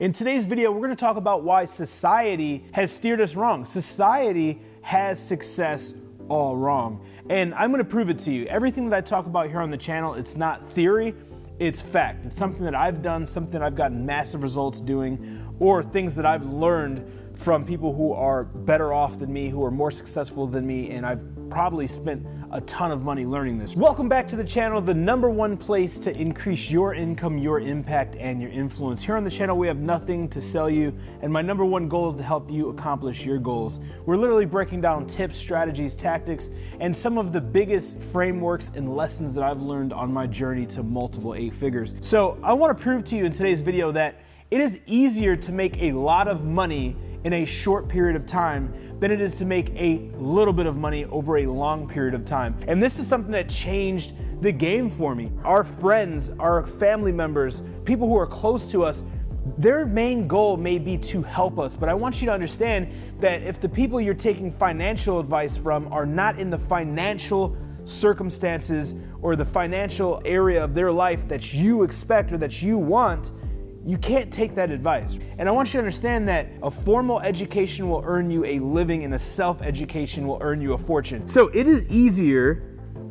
In today's video, we're going to talk about why society has steered us wrong. Society has success all wrong. And I'm going to prove it to you. Everything that I talk about here on the channel, it's not theory, it's fact. It's something that I've done, something I've gotten massive results doing, or things that I've learned from people who are better off than me, who are more successful than me, and I've probably spent a ton of money learning this. Welcome back to the channel, the #1 place to increase your income, your impact, and your influence. Here on the channel, we have nothing to sell you, and my #1 goal is to help you accomplish your goals. We're literally breaking down tips, strategies, tactics, and some of the biggest frameworks and lessons that I've learned on my journey to multiple 8 figures. So I want to prove to you in today's video that it is easier to make a lot of money in a short period of time than it is to make a little bit of money over a long period of time. And this is something that changed the game for me. Our friends, our family members, people who are close to us, their main goal may be to help us, but I want you to understand that if the people you're taking financial advice from are not in the financial circumstances or the financial area of their life that you expect or that you want, you can't take that advice. And I want you to understand that a formal education will earn you a living and a self-education will earn you a fortune. So it is easier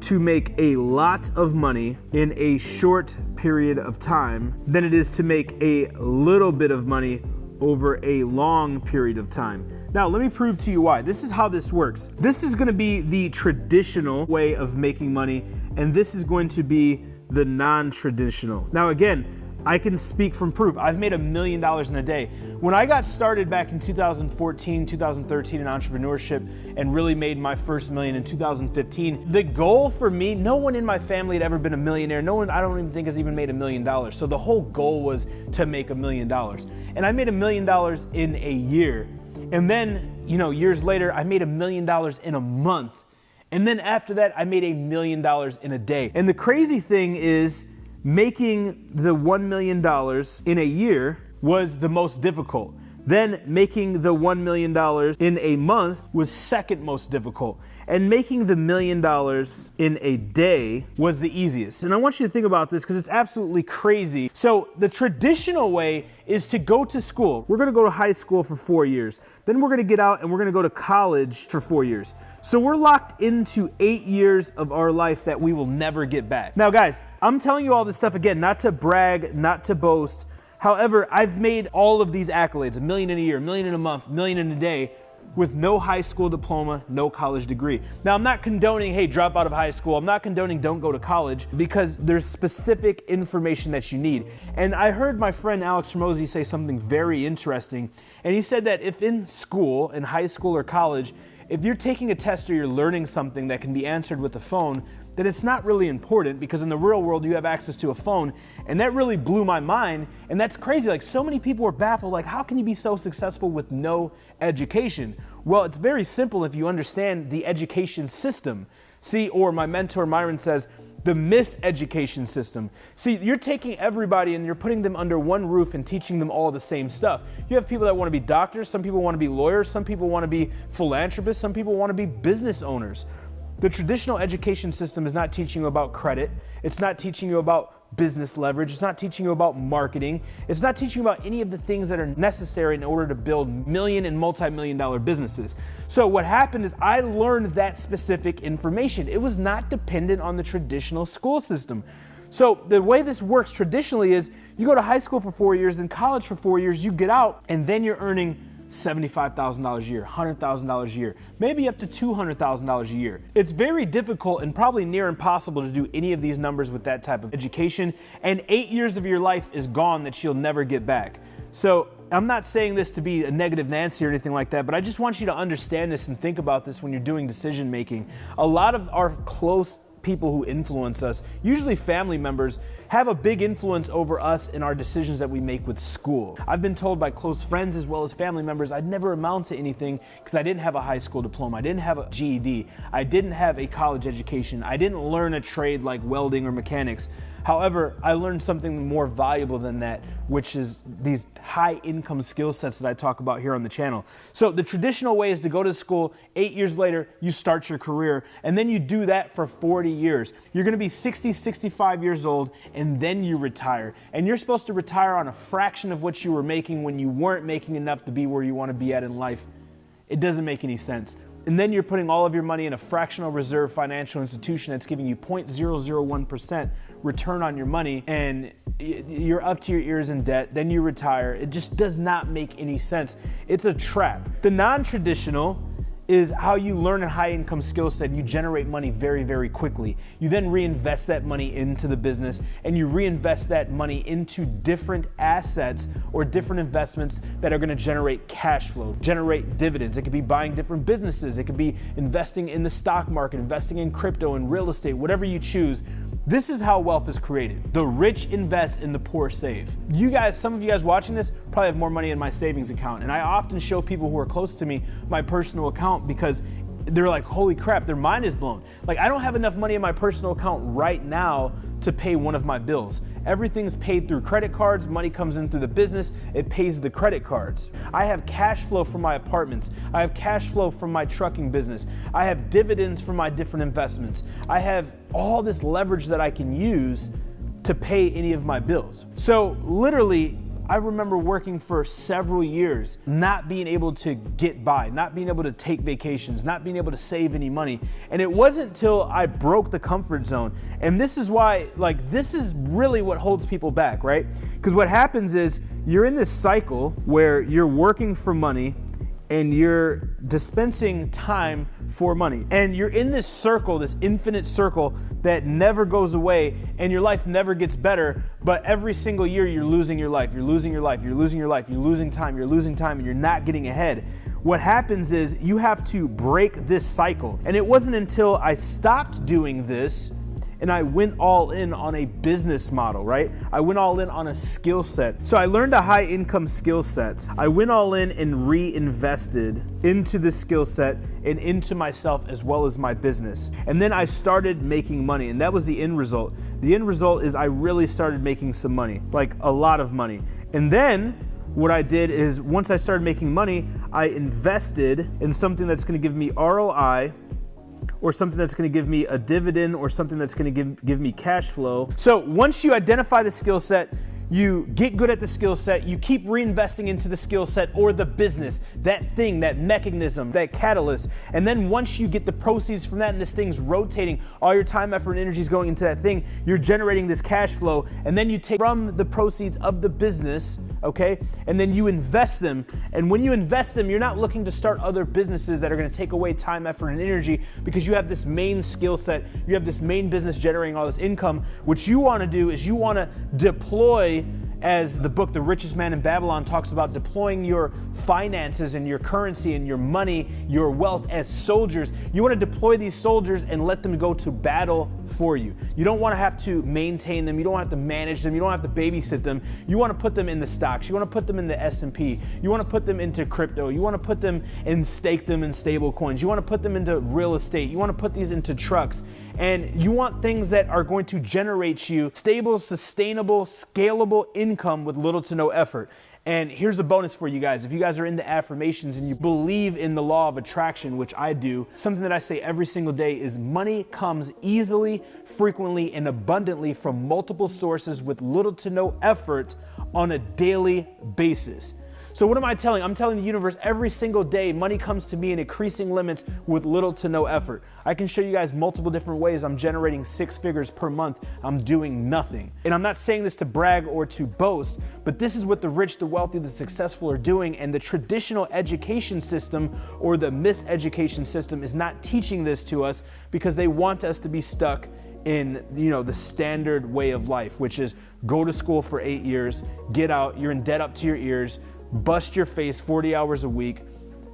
to make a lot of money in a short period of time than it is to make a little bit of money over a long period of time. Now, let me prove to you why. This is how this works. This is going to be the traditional way of making money, and this is going to be the non-traditional. Now, again, I can speak from proof. I've made $1 million in a day. When I got started back in 2014, 2013 in entrepreneurship and really made my first million in 2015, the goal for me, no one in my family had ever been a millionaire. No one, I don't even think, has even made $1 million. So the whole goal was to make $1 million. And I made $1 million in a year. And then, years later, I made $1 million in a month. And then after that, I made $1 million in a day. And the crazy thing is, making the $1 million in a year was the most difficult. Then making the $1 million in a month was second most difficult. And making the $1 million in a day was the easiest. And I want you to think about this because it's absolutely crazy. So the traditional way is to go to school. We're going to go to high school for 4 years. Then we're going to get out and we're going to go to college for 4 years. So we're locked into 8 years of our life that we will never get back. Now, guys, I'm telling you all this stuff again, not to brag, not to boast. However, I've made all of these accolades, $1 million in a year, $1 million in a month, $1 million in a day, with no high school diploma, no college degree. Now, I'm not condoning, hey, drop out of high school. I'm not condoning don't go to college because there's specific information that you need. And I heard my friend Alex Ramosi say something very interesting. And he said that if in school, in high school or college, if you're taking a test or you're learning something that can be answered with a phone, then it's not really important because in the real world you have access to a phone. And that really blew my mind. And that's crazy. Like, so many people are baffled. Like, how can you be so successful with no education? Well, it's very simple if you understand the education system. See, or my mentor Myron says, the miseducation system. See, you're taking everybody and you're putting them under one roof and teaching them all the same stuff. You have people that want to be doctors, some people want to be lawyers, some people want to be philanthropists, some people want to be business owners. The traditional education system is not teaching you about credit. It's not teaching you about business leverage. It's not teaching you about marketing. It's not teaching you about any of the things that are necessary in order to build million and multi-million dollar businesses. So what happened is I learned that specific information. It was not dependent on the traditional school system. So the way this works traditionally is you go to high school for 4 years, then college for 4 years, you get out, and then you're earning $75,000 a year, $100,000 a year, maybe up to $200,000 a year. It's very difficult and probably near impossible to do any of these numbers with that type of education, and 8 years of your life is gone that you'll never get back. So I'm not saying this to be a negative Nancy or anything like that, but I just want you to understand this and think about this when you're doing decision making. A lot of our close people who influence us, usually family members, have a big influence over us in our decisions that we make with school. I've been told by close friends as well as family members I'd never amount to anything because I didn't have a high school diploma, I didn't have a GED, I didn't have a college education, I didn't learn a trade like welding or mechanics. However, I learned something more valuable than that, which is these high income skill sets that I talk about here on the channel. So the traditional way is to go to school, 8 years later, you start your career, and then you do that for 40 years. You're gonna be 60, 65 years old, and then you retire. And you're supposed to retire on a fraction of what you were making when you weren't making enough to be where you wanna be at in life. It doesn't make any sense. And then you're putting all of your money in a fractional reserve financial institution that's giving you 0.001% return on your money, and you're up to your ears in debt, then you retire. It just does not make any sense. It's a trap. The non-traditional is how you learn a high income skill set. You generate money very, very quickly. You then reinvest that money into the business, and you reinvest that money into different assets or different investments that are gonna generate cash flow, generate dividends. It could be buying different businesses. It could be investing in the stock market, investing in crypto and real estate, whatever you choose. This is how wealth is created. The rich invest and the poor save. You guys, some of you guys watching this probably have more money in my savings account. And I often show people who are close to me my personal account because they're like, holy crap, their mind is blown. Like, I don't have enough money in my personal account right now to pay one of my bills. Everything's paid through credit cards. Money comes in through the business. It pays the credit cards. I have cash flow from my apartments. I have cash flow from my trucking business. I have dividends from my different investments. I have all this leverage that I can use to pay any of my bills. So literally, I remember working for several years, not being able to get by, not being able to take vacations, not being able to save any money. And it wasn't until I broke the comfort zone. And this is why, like, this is really what holds people back, right? Because what happens is you're in this cycle where you're working for money and you're dispensing time for money. And you're in this circle, this infinite circle that never goes away, and your life never gets better, but every single year you're losing your life, you're losing your life, you're losing your life, you're losing time, and you're not getting ahead. What happens is you have to break this cycle. And it wasn't until I stopped doing this and I went all in on a business model, right? I went all in on a skill set. So I learned a high income skill set. I went all in and reinvested into the skill set and into myself as well as my business. And then I started making money, and that was the end result. The end result is I really started making some money, like a lot of money. And then what I did is once I started making money, I invested in something that's gonna give me ROI, or something that's going to give me a dividend, or something that's going to give me cash flow. So once you identify the skill set, you get good at the skill set, you keep reinvesting into the skill set or the business, that thing, that mechanism, that catalyst. And then once you get the proceeds from that and this thing's rotating, all your time, effort, and energy is going into that thing, you're generating this cash flow, and then you take from the proceeds of the business, okay? And then you invest them. And when you invest them, you're not looking to start other businesses that are gonna take away time, effort, and energy, because you have this main skill set, you have this main business generating all this income. What you wanna do is you wanna deploy, as the book The Richest Man in Babylon talks about, deploying your finances and your currency and your money, your wealth as soldiers. You want to deploy these soldiers and let them go to battle for you. You don't want to have to maintain them. You don't have to manage them. You don't have to babysit them. You want to put them in the stocks. You want to put them in the S&P. You want to put them into crypto. You want to put them and stake them in stable coins. You want to put them into real estate. You want to put these into trucks. And you want things that are going to generate you stable, sustainable, scalable income with little to no effort. And here's a bonus for you guys. If you guys are into affirmations and you believe in the law of attraction, which I do, something that I say every single day is money comes easily, frequently, and abundantly from multiple sources with little to no effort on a daily basis. So what am I telling? I'm telling the universe every single day, money comes to me in increasing limits with little to no effort. I can show you guys multiple different ways I'm generating 6 figures per month. I'm doing nothing. And I'm not saying this to brag or to boast, but this is what the rich, the wealthy, the successful are doing. And the traditional education system or the miseducation system is not teaching this to us because they want us to be stuck in, the standard way of life, which is go to school for 8 years, get out, you're in debt up to your ears, bust your face 40 hours a week,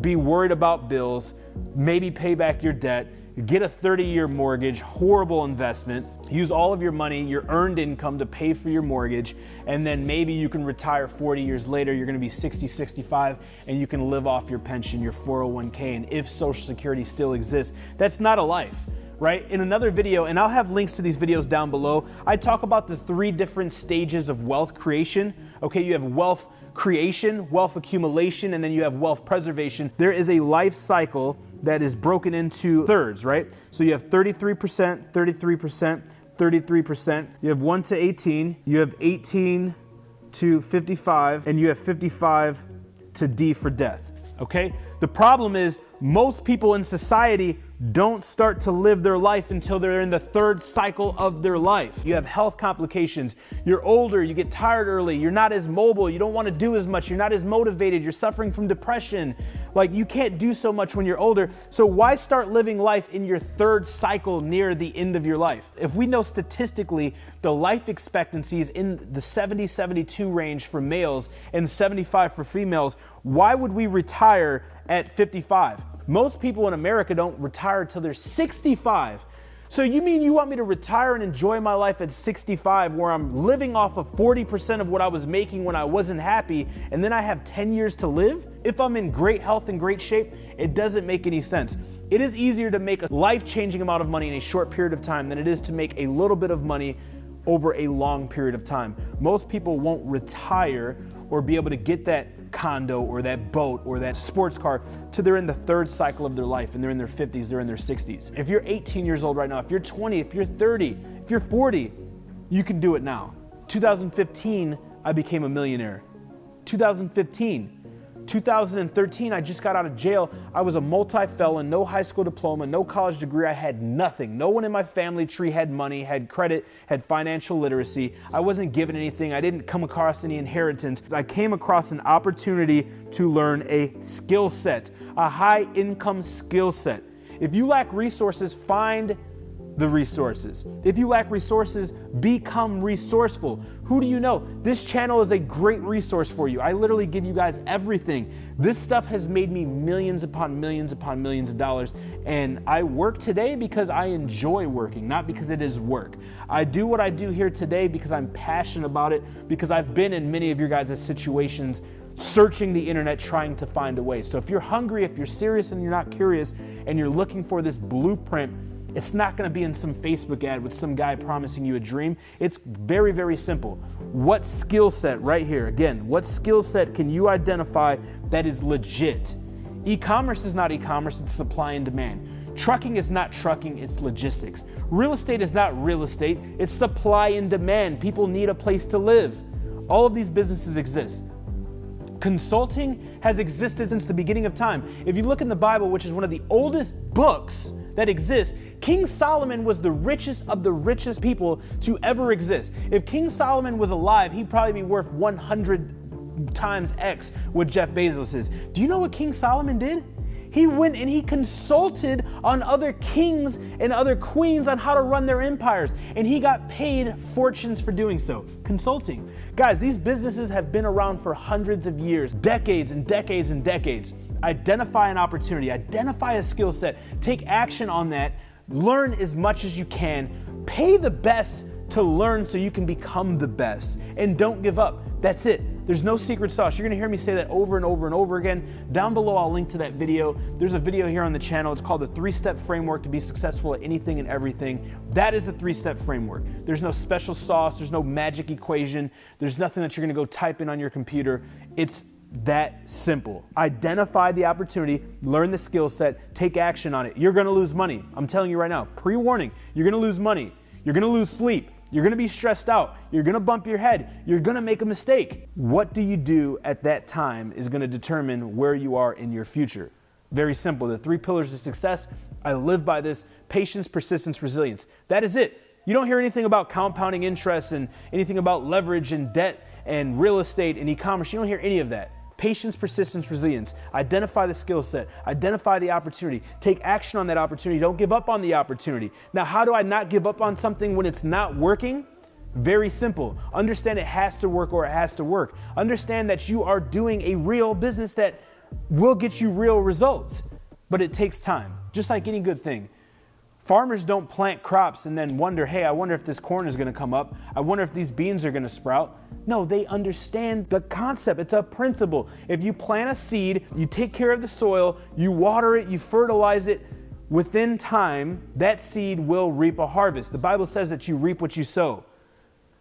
be worried about bills, maybe pay back your debt, get a 30-year mortgage, horrible investment, use all of your money, your earned income to pay for your mortgage, and then maybe you can retire 40 years later, you're gonna be 60, 65, and you can live off your pension, your 401k, and if Social Security still exists. That's not a life. right? In another video, and I'll have links to these videos down below, I talk about the 3 different stages of wealth creation. Okay, you have wealth creation, wealth accumulation, and then you have wealth preservation. There is a life cycle that is broken into thirds, right? So you have 33%, 33%, 33%. You have 1 to 18, you have 18 to 55, and you have 55 to D for death, okay? The problem is most people in society don't start to live their life until they're in the 3rd cycle of their life. You have health complications, you're older, you get tired early, you're not as mobile, you don't want to do as much, you're not as motivated, you're suffering from depression. Like, you can't do so much when you're older. So why start living life in your 3rd cycle near the end of your life? If we know statistically the life expectancy is in the 70-72 range for males and 75 for females, why would we retire at 55? Most people in America don't retire till they're 65. So you mean you want me to retire and enjoy my life at 65 where I'm living off of 40% of what I was making when I wasn't happy, and then I have 10 years to live? If I'm in great health and great shape, it doesn't make any sense. It is easier to make a life-changing amount of money in a short period of time than it is to make a little bit of money over a long period of time. Most people won't retire or be able to get that condo or that boat or that sports car till they're in the 3rd cycle of their life, and they're in their 50s, they're in their 60s. If you're 18 years old right now, if you're 20, if you're 30, if you're 40, you can do it now. 2015, I became a millionaire. 2015. 2013, I just got out of jail. I was a multi-felon, no high school diploma, no college degree. I had nothing. No one in my family tree had money, had credit, had financial literacy. I wasn't given anything. I didn't come across any inheritance. I came across an opportunity to learn a skill set, a high income skill set. If you lack resources, find the resources. If you lack resources, become resourceful. Who do you know? This channel is a great resource for you. I literally give you guys everything. This stuff has made me millions upon millions upon millions of dollars, and I work today because I enjoy working, not because it is work. I do what I do here today because I'm passionate about it, because I've been in many of your guys' situations searching the internet trying to find a way. So if you're hungry, if you're serious and you're not curious, and you're looking for this blueprint, it's not going to be in some Facebook ad with some guy promising you a dream. It's very, very simple. What skill set right here, again, what skill set can you identify that is legit? E-commerce is not e-commerce, it's supply and demand. Trucking is not trucking, it's logistics. Real estate is not real estate, it's supply and demand. People need a place to live. All of these businesses exist. Consulting has existed since the beginning of time. If you look in the Bible, which is one of the oldest books that exists, King Solomon was the richest of the richest people to ever exist. If King Solomon was alive, he'd probably be worth 100 times X what Jeff Bezos is. Do you know what King Solomon did? He went and he consulted on other kings and other queens on how to run their empires, and he got paid fortunes for doing so. Consulting. Guys, these businesses have been around for hundreds of years, decades and decades and decades. Identify an opportunity, identify a skill set, take action on that, learn as much as you can, pay the best to learn so you can become the best, and don't give up. That's it. There's no secret sauce. You're gonna hear me say that over and over and over again. Down below, I'll link to that video. There's a video here on the channel. It's called the 3-Step Framework to be successful at anything and everything. That is the 3-Step Framework. There's no special sauce. There's no magic equation. There's nothing that you're gonna go type in on your computer. It's that simple. Identify the opportunity, learn the skill set, take action on it. You're gonna lose money. I'm telling you right now, pre-warning, you're gonna lose money. You're gonna lose sleep. You're gonna be stressed out. You're gonna bump your head. You're gonna make a mistake. What do you do at that time is gonna determine where you are in your future. Very simple. The 3 pillars of success, I live by this: patience, persistence, resilience. That is it. You don't hear anything about compounding interest and anything about leverage and debt and real estate and e-commerce. You don't hear any of that. Patience, persistence, resilience. Identify the skill set. Identify the opportunity. Take action on that opportunity. Don't give up on the opportunity. Now, how do I not give up on something when it's not working? Very simple. Understand it has to work or it has to work. Understand that you are doing a real business that will get you real results, but it takes time, just like any good thing. Farmers don't plant crops and then wonder, hey, I wonder if this corn is going to come up. I wonder if these beans are going to sprout. No, they understand the concept. It's a principle. If you plant a seed, you take care of the soil, you water it, you fertilize it, within time, that seed will reap a harvest. The Bible says that you reap what you sow.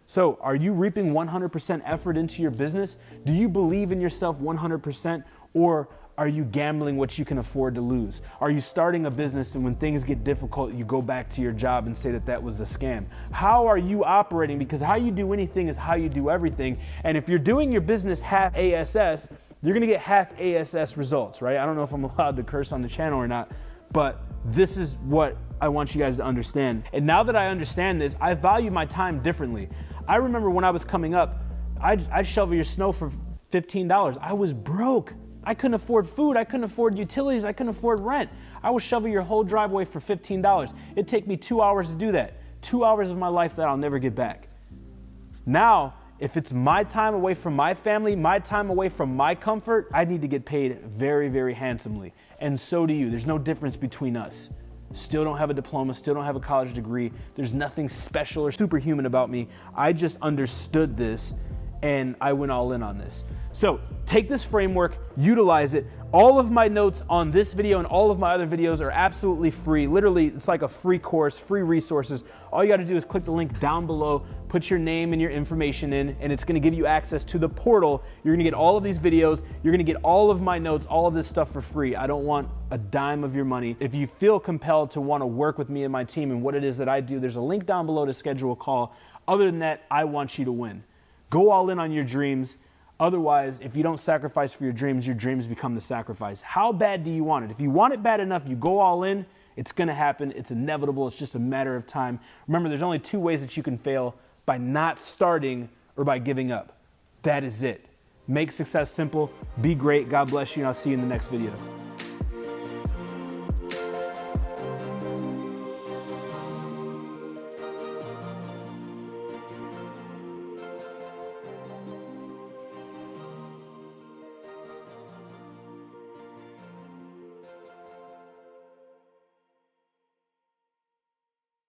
So are you reaping 100% effort into your business? Do you believe in yourself 100%? Or are you gambling what you can afford to lose? Are you starting a business and when things get difficult, you go back to your job and say that that was a scam? How are you operating? Because how you do anything is how you do everything. And if you're doing your business half ASS, you're gonna get half ASS results, right? I don't know if I'm allowed to curse on the channel or not, but this is what I want you guys to understand. And now that I understand this, I value my time differently. I remember when I was coming up, I'd shovel your snow for $15. I was broke. I couldn't afford food. I couldn't afford utilities. I couldn't afford rent. I would shovel your whole driveway for $15. It'd take me 2 hours to do that. 2 hours of my life that I'll never get back. Now, if it's my time away from my family, my time away from my comfort, I need to get paid very, very handsomely. And so do you. There's no difference between us. Still don't have a diploma, still don't have a college degree. There's nothing special or superhuman about me. I just understood this and I went all in on this. So take this framework, utilize it. All of my notes on this video and all of my other videos are absolutely free. Literally, it's like a free course, free resources. All you gotta do is click the link down below, put your name and your information in, and it's gonna give you access to the portal. You're gonna get all of these videos, you're gonna get all of my notes, all of this stuff for free. I don't want a dime of your money. If you feel compelled to wanna work with me and my team and what it is that I do, there's a link down below to schedule a call. Other than that, I want you to win. Go all in on your dreams. Otherwise, if you don't sacrifice for your dreams become the sacrifice. How bad do you want it? If you want it bad enough, you go all in, it's gonna happen, it's inevitable, it's just a matter of time. Remember, there's only 2 ways that you can fail: by not starting or by giving up. That is it. Make success simple, be great, God bless you, and I'll see you in the next video.